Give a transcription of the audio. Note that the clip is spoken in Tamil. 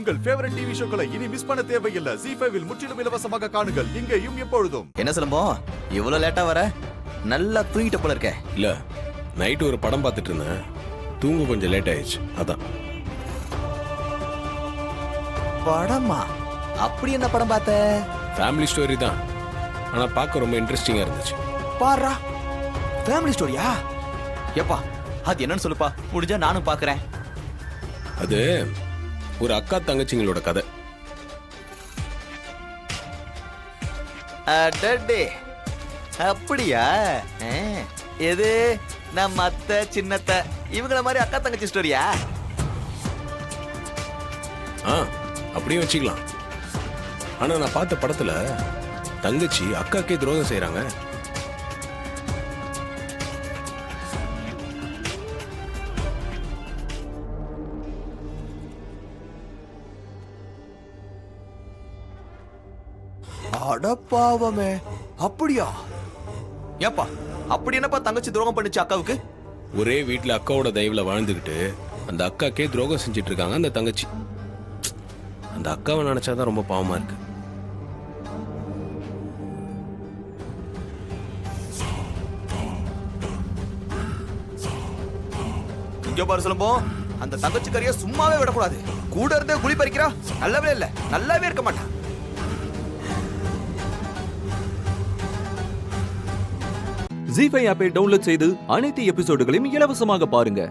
உங்கள் ஃபேவரட் டிவி ஷோக்களை இனி மிஸ் பண்ண தேவையில்லை. ZEE5 இல் முற்றிலும் இலவசமாக காணுங்கள், இங்கேயும் எப்பொழுதும். என்ன சிலம்பம் இவ்வளவு லேட்டா வர? நல்லா தூங்கிட்ட போல இருக்க. இல்ல, நைட்டு ஒரு படம் பார்த்துட்டு இருந்தேன், தூங்க கொஞ்சம் லேட் ஆயிடுச்சு, அதான். படமா? அப்படி என்ன படம் பார்த்த? ஃபேமிலி ஸ்டோரி தான், ஆனா பார்க்க ரொம்ப இன்ட்ரெஸ்டிங்கா இருந்துச்சு. பாரா, ஃபேமிலி ஸ்டோரியா? ஏப்பா அது என்னன்னு சொல்லுப்பா, முடிஞ்சா நானும் பாக்குறேன். அது ஒரு அக்கா தங்கச்சிங்களோட கதை. அடடே, அப்படியா? எது நம்ம அத்தை சின்னத்தை இவங்கள மாதிரி அக்கா தங்கச்சி ஸ்டோரியா? அப்படியும் வச்சுக்கலாம். ஆனா நான் பார்த்த படத்துல தங்கச்சி அக்காக்கே துரோகம் செய்யறாங்க. அடப்பாவமே, அப்படியா? ஏப்பா அப்படி என்னப்பா தங்கச்சி துரோகம் பண்ணுச்சு அக்காவுக்கு? ஒரே வீட்டுல அக்காவோட தயவுல வாழ்ந்துகிட்டு அந்த அக்காக்கே துரோகம் செஞ்சிட்டு இருக்காங்க அந்த தங்கச்சி. அந்த அக்காவை நினைச்சாதான் ரொம்ப பாவமா இருக்கு. இங்க பாரு சிலம்பம், அந்த தங்கச்சி கறிய சும்மாவே விடக்கூடாது. கூட இருந்தே குழி பறிக்கிறா, நல்லாவே இல்ல, நல்லாவே இருக்க மாட்டான். ZEE5 ஆப்பை டவுன்லோட் செய்து அனைத்து எபிசோடுகளையும் இலவசமாக பாருங்க.